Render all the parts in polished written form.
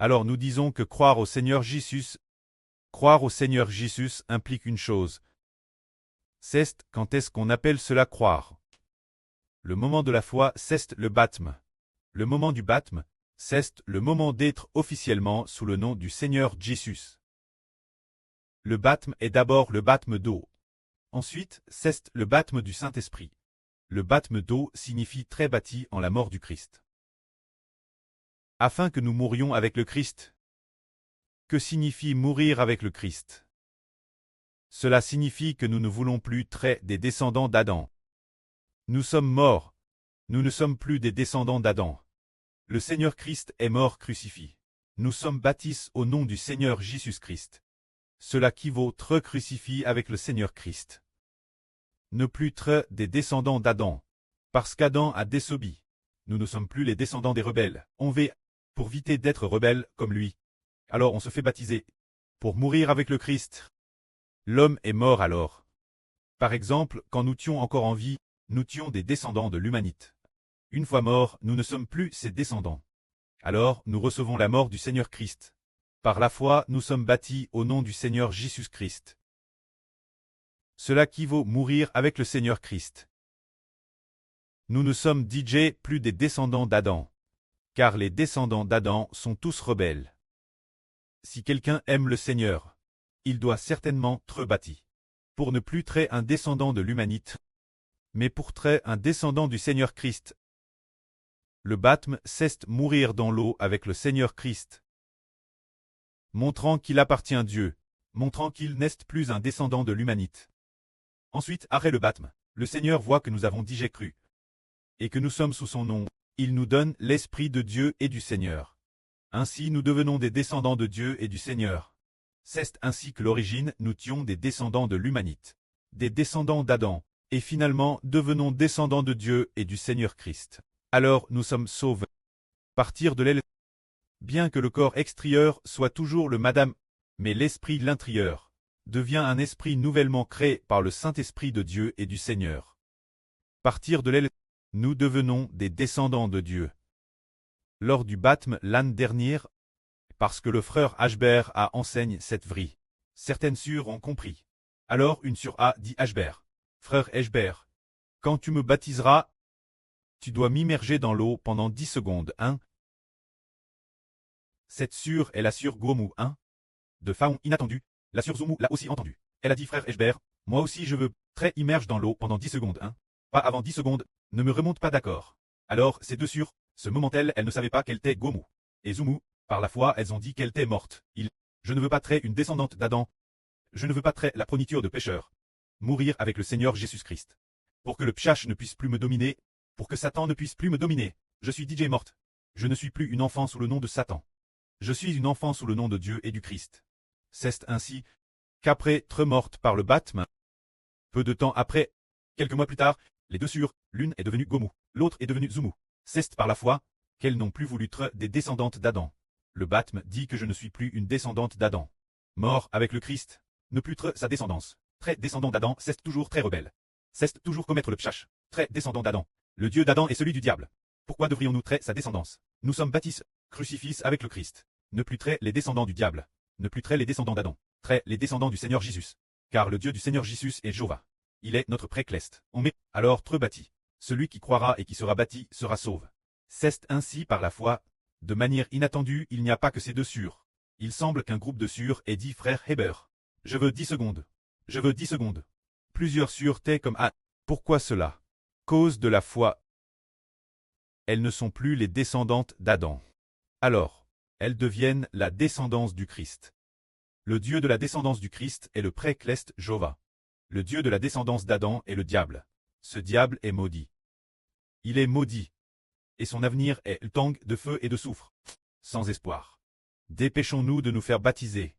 Alors nous disons que croire au Seigneur Jésus implique une chose. C'est quand est-ce qu'on appelle cela croire? Le moment de la foi, c'est le baptême. Le moment du baptême, c'est le moment d'être officiellement sous le nom du Seigneur Jésus. Le baptême est d'abord le baptême d'eau. Ensuite, c'est le baptême du Saint-Esprit. Le baptême d'eau signifie très bâti en la mort du Christ. Afin que nous mourions avec le Christ. Que signifie mourir avec le Christ? Cela signifie que nous ne voulons plus être des descendants d'Adam. Nous sommes morts. Nous ne sommes plus des descendants d'Adam. Le Seigneur Christ est mort crucifié. Nous sommes baptisés au nom du Seigneur Jésus-Christ. Cela équivaut être crucifié avec le Seigneur Christ. Ne plus être des descendants d'Adam. Parce qu'Adam a désobéi. Nous ne sommes plus les descendants des rebelles. On veut, pour éviter d'être rebelles comme lui. Alors on se fait baptiser. Pour mourir avec le Christ. L'homme est mort alors. Par exemple, quand nous étions encore en vie, nous étions des descendants de l'humanité. Une fois morts, nous ne sommes plus ses descendants. Alors, nous recevons la mort du Seigneur Christ. Par la foi, nous sommes baptis au nom du Seigneur Jésus-Christ. Cela équivaut mourir avec le Seigneur Christ. Nous ne sommes plus des descendants d'Adam. Car les descendants d'Adam sont tous rebelles. Si quelqu'un aime le Seigneur, il doit certainement être bâti. Pour ne plus être un descendant de l'humanité, mais pour être un descendant du Seigneur Christ. Le baptême, c'est mourir dans l'eau avec le Seigneur Christ. Montrant qu'il appartient à Dieu, montrant qu'il n'est plus un descendant de l'humanité. Ensuite, après le baptême, le Seigneur voit que nous avons déjà cru. Et que nous sommes sous son nom, il nous donne l'Esprit de Dieu et du Seigneur. Ainsi nous devenons des descendants de Dieu et du Seigneur. C'est ainsi que l'origine nous étions des descendants de l'humanité, des descendants d'Adam, et finalement devenons descendants de Dieu et du Seigneur Christ. Alors nous sommes sauvés. Partir de l'aile. Bien que le corps extérieur soit toujours le madame, mais l'esprit l'intérieur devient un esprit nouvellement créé par le Saint-Esprit de Dieu et du Seigneur. Partir de l'aile. Nous devenons des descendants de Dieu. Lors du baptême l'année dernière, parce que le frère Ashbert a enseigné cette vraie. Certaines sœurs ont compris. Alors une sœur a dit Ashbert, frère Ashbert, quand tu me baptiseras, tu dois m'immerger dans l'eau pendant 10 secondes, hein? Cette sœur est la sœur Gomu, hein? De façon inattendue, la sœur Zumu l'a aussi entendu. Elle a dit frère Ashbert, moi aussi je veux très immerger dans l'eau pendant 10 secondes, hein? Pas avant 10 secondes, ne me remonte pas d'accord. Alors ces deux sœurs, ce moment-elles, elles ne savaient pas qu'elle était Gomu. Et Zumu, par la foi, elles ont dit qu'elle était morte. Je ne veux pas être une descendante d'Adam. Je ne veux pas être la progéniture de pécheurs. Mourir avec le Seigneur Jésus-Christ. Pour que le pchash ne puisse plus me dominer, pour que Satan ne puisse plus me dominer, je suis morte. Je ne suis plus une enfant sous le nom de Satan. Je suis une enfant sous le nom de Dieu et du Christ. C'est ainsi qu'après être morte par le baptême, peu de temps après, quelques mois plus tard, les deux sœurs, l'une est devenue Gomu, l'autre est devenue Zumu. C'est par la foi qu'elles n'ont plus voulu être des descendantes d'Adam. Le baptême dit que je ne suis plus une descendante d'Adam. Mort avec le Christ, ne plus être sa descendance. Très descendant d'Adam, c'est toujours très rebelle. C'est toujours commettre le pchash. Très descendant d'Adam. Le Dieu d'Adam est celui du diable. Pourquoi devrions-nous traiter sa descendance? Nous sommes baptisés, crucifix avec le Christ. Ne plus traiter les descendants du diable. Ne plus traiter les descendants d'Adam. Traiter les descendants du Seigneur Jésus. Car le Dieu du Seigneur Jésus est Jéhovah. Il est notre précleste. On met alors tre bâti. Celui qui croira et qui sera bâti sera sauve. C'est ainsi par la foi. De manière inattendue, il n'y a pas que ces deux sœurs. Il semble qu'un groupe de sœurs ait dit frère Heber. Je veux 10 secondes. Je veux 10 secondes. Plusieurs sœurs étaient comme ah. Pourquoi cela? Cause de la foi. Elles ne sont plus les descendantes d'Adam. Alors, elles deviennent la descendance du Christ. Le Dieu de la descendance du Christ est le précleste Jéhovah. Le Dieu de la descendance d'Adam est le diable. Ce diable est maudit. Il est maudit. Et son avenir est le tang de feu et de soufre. Sans espoir. Dépêchons-nous de nous faire baptiser.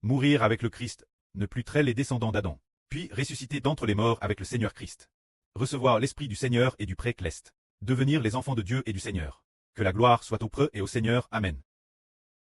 Mourir avec le Christ, ne plus traiter les descendants d'Adam. Puis ressusciter d'entre les morts avec le Seigneur Christ. Recevoir l'Esprit du Seigneur et du précleste. Devenir les enfants de Dieu et du Seigneur. Que la gloire soit au preux et au Seigneur. Amen.